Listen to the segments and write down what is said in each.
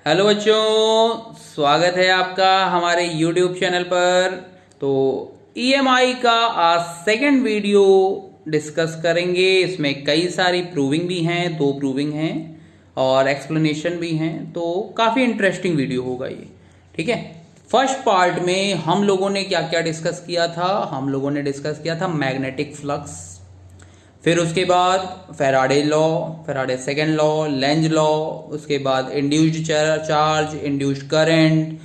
Hello बच्चों, स्वागत है आपका हमारे YouTube चैनल पर। तो EMI का आज सेकंड वीडियो डिस्कस करेंगे। इसमें कई सारी प्रूविंग भी हैं, 2 प्रूविंग हैं और एक्सप्लेनेशन भी हैं, तो काफ़ी इंटरेस्टिंग वीडियो होगा ये। ठीक है, फर्स्ट पार्ट में हम लोगों ने क्या क्या डिस्कस किया था? हम लोगों ने डिस्कस किया था मैग्नेटिक फ्लक्स, फिर उसके बाद Faraday law, Faraday second law, Lenz law, उसके बाद induced charge, induced current,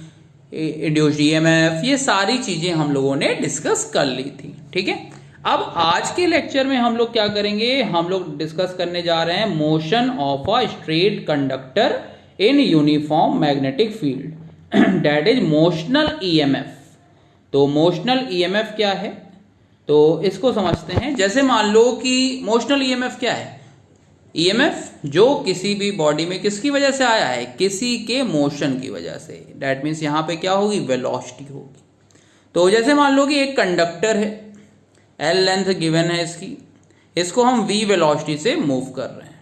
induced EMF, ये सारी चीजें हम लोगों ने डिस्कस कर ली थी। ठीक है, अब आज के लेक्चर में हम लोग क्या करेंगे? हम लोग डिस्कस करने जा रहे हैं motion of a straight conductor in uniform magnetic field, that is motional EMF. तो मोशनल ईएमएफ क्या है, तो इसको समझते हैं। जैसे मान लो कि मोशनल ईएमएफ क्या है? ईएमएफ जो किसी भी बॉडी में किसकी वजह से आया है? किसी के मोशन की वजह से। दैट मीन्स यहाँ पे क्या होगी? वेलोसिटी होगी। तो जैसे मान लो कि एक कंडक्टर है, एल लेंथ गिवन है इसकी, इसको हम वी वेलोसिटी से मूव कर रहे हैं।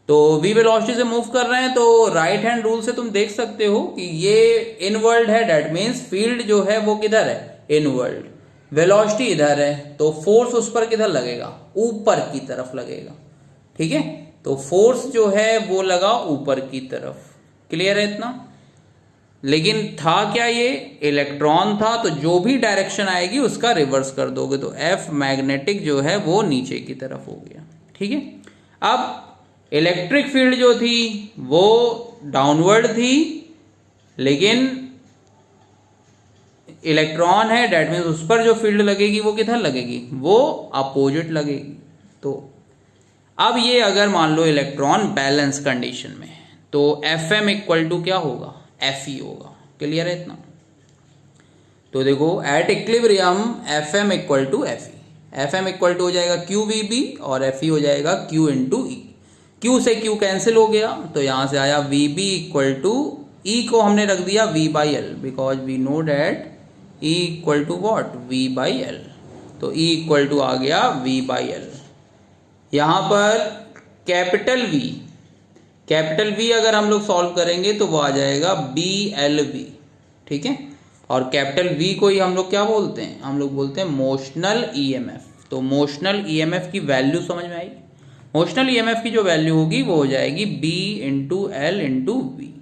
तो वी वेलोसिटी से मूव कर रहे हैं तो राइट हैंड रूल से तुम देख सकते हो कि ये इनवर्ल्ड है। दैट मीन्स फील्ड जो है वो किधर है? इनवर्ल्ड। वेलोसिटी इधर है, तो फोर्स उस पर किधर लगेगा? ऊपर की तरफ लगेगा। ठीक है, तो फोर्स जो है वो लगा ऊपर की तरफ। क्लियर है इतना? लेकिन था क्या? ये इलेक्ट्रॉन था, तो जो भी डायरेक्शन आएगी उसका रिवर्स कर दोगे, तो एफ मैग्नेटिक जो है वो नीचे की तरफ हो गया। ठीक है, अब इलेक्ट्रिक फील्ड जो थी वो डाउनवर्ड थी, लेकिन इलेक्ट्रॉन है, डेट मीन्स उस पर जो फील्ड लगेगी वो किधर लगेगी? वो अपोजिट लगेगी। तो अब ये अगर मान लो इलेक्ट्रॉन बैलेंस कंडीशन में है तो एफ एम इक्वल टू क्या होगा? एफ ई होगा। क्लियर है इतना? तो देखो, at equilibrium F M equal to F E. F M equal to हो जाएगा क्यू वी बी और एफ ई हो जाएगा क्यू इंटू ई। क्यू से क्यू कैंसिल हो गया, तो यहां से आया V B equal to E को हमने रख दिया V by L, because we know that E equal to what? V by L. तो E इक्वल टू आ गया V बाई एल। यहां पर कैपिटल V अगर हम लोग सॉल्व करेंगे तो वो आ जाएगा BLV। ठीक है, और कैपिटल V को ही हम लोग क्या बोलते हैं? हम लोग बोलते हैं मोशनल EMF। तो मोशनल EMF की वैल्यू समझ में आई? मोशनल EMF की जो वैल्यू होगी वो हो जाएगी B into L into V.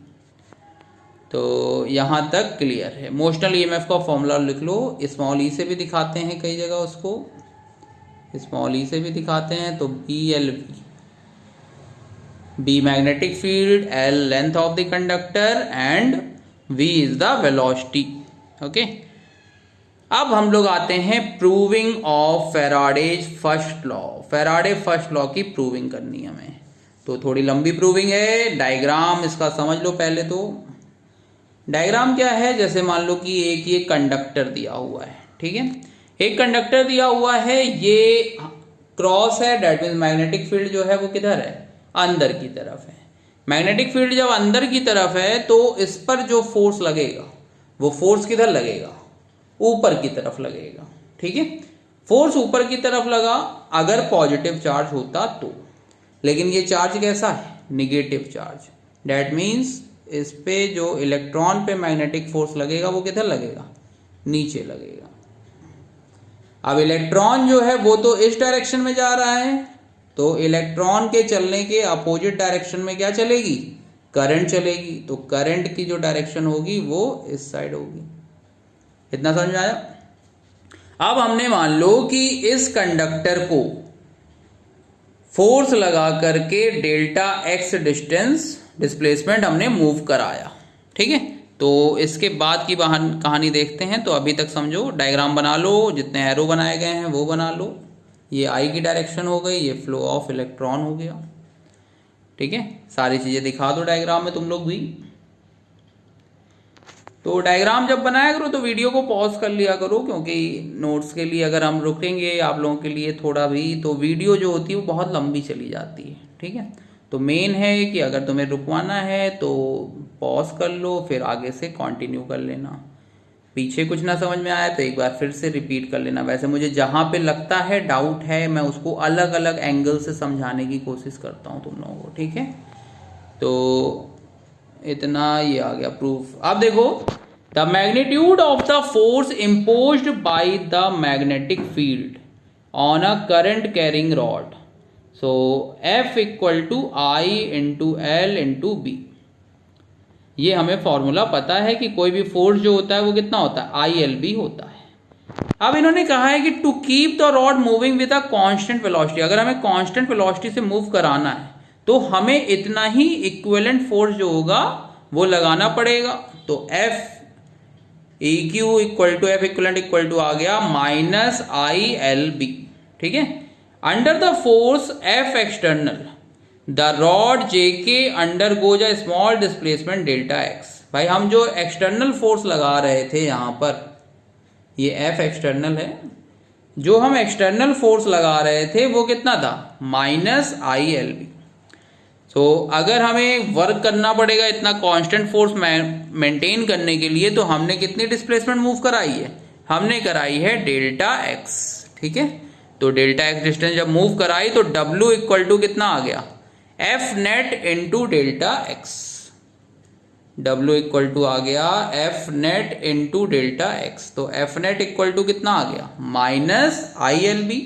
तो यहाँ तक क्लियर है। मोशनल ईएमएफ का फॉर्मूला लिख लो। स्मॉल ई से भी दिखाते हैं कई जगह, उसको स्मॉल ई से भी दिखाते हैं। तो B L V, B magnetic field, L length of the conductor and V is the velocity. Okay, अब हम लोग आते हैं proving of Faraday's first law. Faraday first law की प्रूविंग करनी है हमें, तो थोड़ी लंबी प्रूविंग है। डायग्राम इसका समझ लो पहले। तो डायग्राम क्या है? जैसे मान लो कि एक ये कंडक्टर दिया हुआ है। ठीक है, एक कंडक्टर दिया हुआ है, ये क्रॉस है, डेट मीन्स मैग्नेटिक फील्ड जो है वो किधर है? अंदर की तरफ है। मैग्नेटिक फील्ड जब अंदर की तरफ है तो इस पर जो फोर्स लगेगा वो फोर्स किधर लगेगा? ऊपर की तरफ लगेगा। ठीक है, फोर्स ऊपर की तरफ लगा अगर पॉजिटिव चार्ज होता तो, लेकिन ये चार्ज कैसा है? Negative charge. डेट मीन्स इस पे जो इलेक्ट्रॉन पे मैग्नेटिक फोर्स लगेगा वो किधर लगेगा? नीचे लगेगा। अब इलेक्ट्रॉन जो है वो तो इस डायरेक्शन में जा रहा है, तो इलेक्ट्रॉन के चलने के अपोजिट डायरेक्शन में क्या चलेगी? करंट चलेगी। तो करंट की जो डायरेक्शन होगी वो इस साइड होगी। इतना समझ में आया? अब हमने मान लो कि इस कंडक्टर को फोर्स लगा करके डेल्टा एक्स डिस्टेंस डिस्प्लेसमेंट हमने मूव कराया। ठीक है, तो इसके बाद की कहानी देखते हैं। तो अभी तक समझो, डायग्राम बना लो, जितने एरो बनाए गए हैं वो बना लो। ये आई की डायरेक्शन हो गई, ये फ्लो ऑफ इलेक्ट्रॉन हो गया। ठीक है, सारी चीजें दिखा दो डायग्राम में तुम लोग भी। तो डायग्राम जब बनाया करो तो वीडियो को पॉज कर लिया करो, क्योंकि नोट्स के लिए अगर हम रुकेंगे आप लोगों के लिए थोड़ा भी, तो वीडियो जो होती है वो बहुत लंबी चली जाती है। ठीक है, तो मेन है कि अगर तुम्हें रुकवाना है तो पॉज कर लो, फिर आगे से कंटिन्यू कर लेना। पीछे कुछ ना समझ में आया तो एक बार फिर से रिपीट कर लेना। वैसे मुझे जहाँ पे लगता है डाउट है मैं उसको अलग अलग एंगल से समझाने की कोशिश करता हूँ तुम लोगों को। ठीक है, तो इतना ये आ गया प्रूफ। अब देखो the magnitude of the force imposed by the magnetic field on a current carrying rod, so F equal to I into L into B. ये हमें फॉर्मूला पता है कि कोई भी फोर्स जो होता है वो कितना होता है, ILB होता है। अब इन्होंने कहा है कि to keep the rod moving with a constant velocity, अगर हमें कांस्टेंट वेलोसिटी से मूव कराना है तो हमें इतना ही इक्विवेलेंट फोर्स जो होगा वो लगाना पड़ेगा। तो F EQ equal to F equivalent equal to आ गया माइनस ILB, ठीक है। Under the force F external the rod JK undergoes a small displacement delta x। भाई हम जो एक्सटर्नल फोर्स लगा रहे थे यहाँ पर, ये F एक्सटर्नल है, जो हम एक्सटर्नल फोर्स लगा रहे थे वो कितना था, माइनस ILB। तो अगर हमें वर्क करना पड़ेगा इतना कांस्टेंट फोर्स मेंटेन करने के लिए, तो हमने कितनी डिस्प्लेसमेंट मूव कराई है, हमने कराई है डेल्टा x, ठीक है। तो डेल्टा x डिस्टेंस जब मूव कराई तो W इक्वल टू कितना आ गया, F net into delta x। W equal to आ गया F net into delta x। तो F नेट इक्वल टू कितना आ गया, minus ILB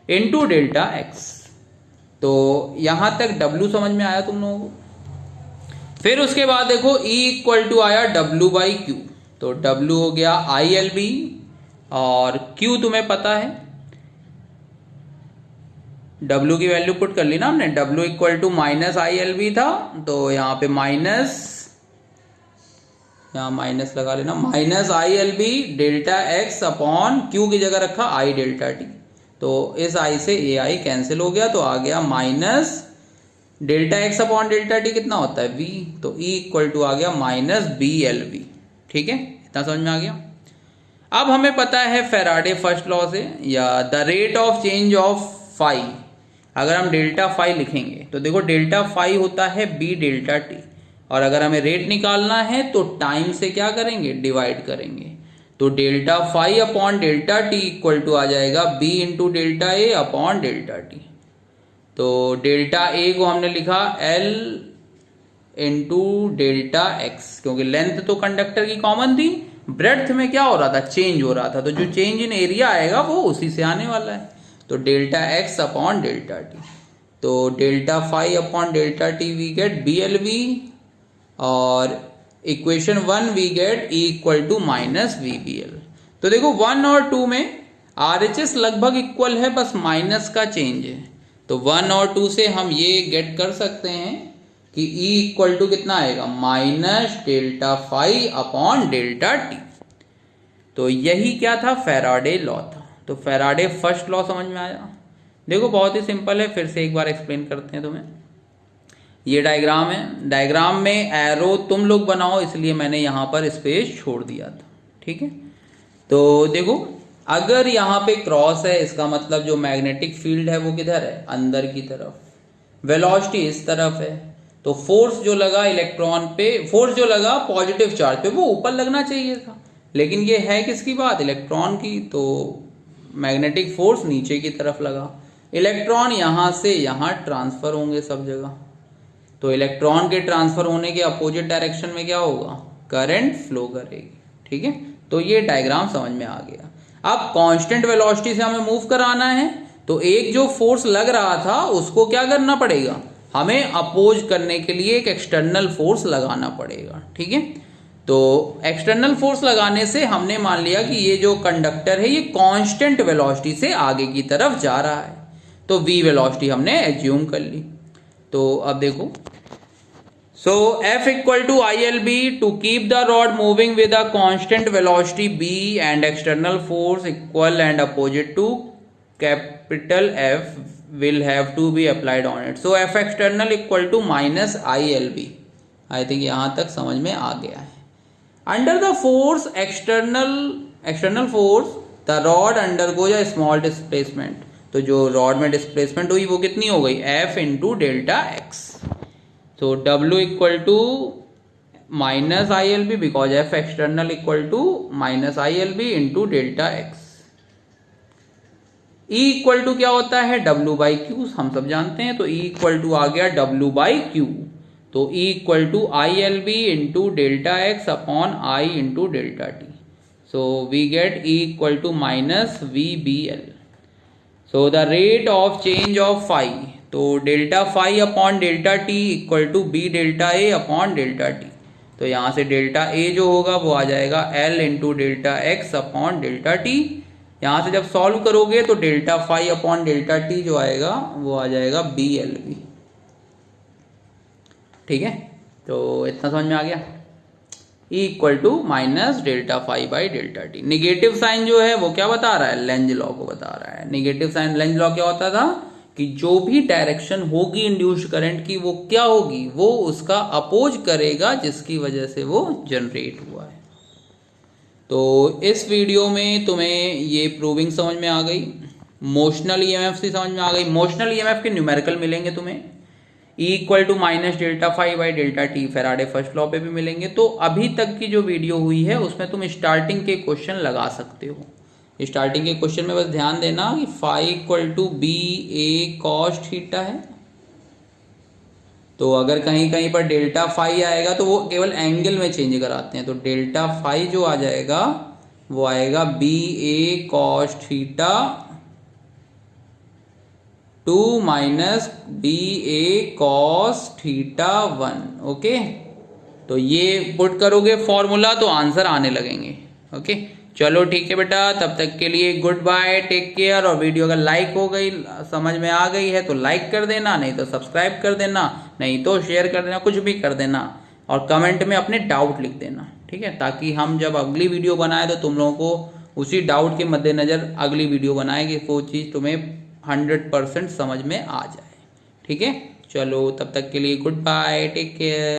into delta x। तो यहां तक W समझ में आया तुम लोगों को। फिर उसके बाद देखो E इक्वल टू आया W बाई क्यू। तो W हो गया ILB और Q तुम्हें पता है, W की वैल्यू पुट कर ली ना हमने, W equal to minus ILB था, तो यहाँ पे माइनस, यहाँ माइनस लगा लेना, minus ILB delta x upon Q की जगह रखा I डेल्टा t। तो इस I से AI कैंसिल हो गया, तो आ गया minus delta x upon delta t कितना होता है V। तो E इक्वल टू आ गया माइनस BLV, ठीक है, इतना समझ में आ गया। अब हमें पता है फैराडे फर्स्ट लॉ से, या the rate of change of phi, अगर हम डेल्टा फाई लिखेंगे तो देखो डेल्टा फाई होता है B डेल्टा t, और अगर हमें रेट निकालना है तो टाइम से क्या करेंगे, डिवाइड करेंगे। तो delta phi upon delta T equal to आ जाएगा B into delta A upon delta T. तो डेल्टा ए को हमने लिखा L इंटू डेल्टा एक्स, क्योंकि लेंथ तो कंडक्टर की कॉमन थी, ब्रेड्थ में क्या हो रहा था, चेंज हो रहा था, तो जो चेंज इन एरिया आएगा वो उसी से आने वाला है। तो delta x upon delta T, तो delta phi upon delta t we get BLV, और equation 1 we get E equal to minus VBL। तो देखो 1 और 2 में RHS लगभग इक्वल है, बस माइनस का चेंज है। तो 1 और 2 से हम ये गेट कर सकते हैं कि E इक्वल टू कितना आएगा, minus delta phi upon delta T. तो यही क्या था, फैराडे लॉ था। तो फैराडे फर्स्ट लॉ समझ में आया। देखो बहुत ही सिंपल है, फिर से एक बार एक्सप्लेन करते हैं तुम्हें। ये डायग्राम है, डायग्राम में एरो तुम लोग बनाओ, इसलिए मैंने यहाँ पर स्पेस छोड़ दिया था, ठीक है। तो देखो अगर यहाँ पे क्रॉस है, इसका मतलब जो मैग्नेटिक फील्ड है वो किधर है, अंदर की तरफ, वेलोसिटी इस तरफ है, तो फोर्स जो लगा इलेक्ट्रॉन पे, फोर्स जो लगा पॉजिटिव चार्ज पे, वो ऊपर लगना चाहिए था, लेकिन ये है किसकी बात, इलेक्ट्रॉन की। तो मैग्नेटिक फोर्स नीचे की तरफ लगा, इलेक्ट्रॉन यहाँ से यहाँ ट्रांसफर होंगे सब जगह। तो इलेक्ट्रॉन के ट्रांसफर होने के अपोजिट डायरेक्शन में क्या होगा, करंट फ्लो करेगी, ठीक है। तो ये डायग्राम समझ में आ गया। अब कांस्टेंट वेलोसिटी से हमें मूव कराना है, तो एक जो फोर्स लग रहा था उसको क्या करना पड़ेगा, हमें अपोज करने के लिए एक एक्सटर्नल फोर्स लगाना पड़ेगा, ठीक है। तो एक्सटर्नल फोर्स लगाने से हमने मान लिया कि ये जो कंडक्टर है ये कांस्टेंट वेलोसिटी से आगे की तरफ जा रहा है, तो V वेलोसिटी हमने एज्यूम कर ली। तो अब देखो, so F equal to ILB to keep the rod moving with a constant velocity B and external force equal and opposite to capital F will have to be applied on it. So F external equal to minus ILB. I think यहाँ तक समझ में आ गया है। Under the force external force the rod undergoes a small displacement. तो जो rod में डिस्प्लेसमेंट हुई वो कितनी हो गई, F इंटू डेल्टा एक्स। तो W equal to minus ILB because F external equal to minus ILB into delta X. E equal to क्या होता है, W बाई क्यू, हम सब जानते हैं। तो E इक्वल टू आ गया W बाई क्यू। तो E equal to I L B into delta x upon I into delta T. So we get E equal to minus VBL. So the rate of change of phi, तो delta phi upon delta T equal to B delta A upon delta T. तो यहाँ से delta A जो होगा वो आ जाएगा L into delta x upon delta T. यहाँ से जब सॉल्व करोगे तो delta phi upon delta T जो आएगा वो आ जाएगा BLB. ठीक है, तो इतना समझ में आ गया. E equal to minus delta phi by delta T. Negative sign जो है वो क्या बता रहा है, लेंज लॉ को बता रहा है. निगेटिव साइन लेंज लॉ क्या होता था कि जो भी डायरेक्शन होगी इंड्यूस्ड करंट की वो क्या होगी, वो उसका अपोज करेगा जिसकी वजह से वो जनरेट हुआ है. तो इस वीडियो में तुम्हें ये प्रूविंग समझ में आ गई, मोशनल ईएमएफ से समझ में आ गई. मोशनल ईएमएफ के न्यूमेरिकल मिलेंगे तुम्हें. E equal to minus delta phi by delta T Faraday first law पे भी मिलेंगे. तो अभी तक की जो वीडियो हुई है उसमें तुम स्टार्टिंग के क्वेश्चन लगा सकते हो. स्टार्टिंग के क्वेश्चन में बस ध्यान देना कि phi equal to B A cos theta है. तो अगर कहीं कहीं पर डेल्टा फाई आएगा तो वो केवल एंगल में चेंज कराते हैं. तो डेल्टा फाई जो आ जाएगा वो आएगा B A cos theta 2 minus B A cos theta 1. Okay, तो ये पुट करोगे फॉर्मूला तो आंसर आने लगेंगे. ओके, चलो ठीक है बेटा, तब तक के लिए गुड बाय, टेक केयर. और वीडियो अगर लाइक हो गई, समझ में आ गई है तो लाइक कर देना, नहीं तो सब्सक्राइब कर देना, नहीं तो शेयर कर देना, कुछ भी कर देना. और कमेंट में अपने डाउट लिख देना. ठीक है, ताकि हम जब अगली वीडियो बनाए तो तुम लोगों को उसी डाउट के मद्देनजर अगली वीडियो बनाएगी, वो चीज़ तुम्हें 100% समझ में आ जाए. ठीक है, चलो तब तक के लिए गुड बाय, टेक केयर.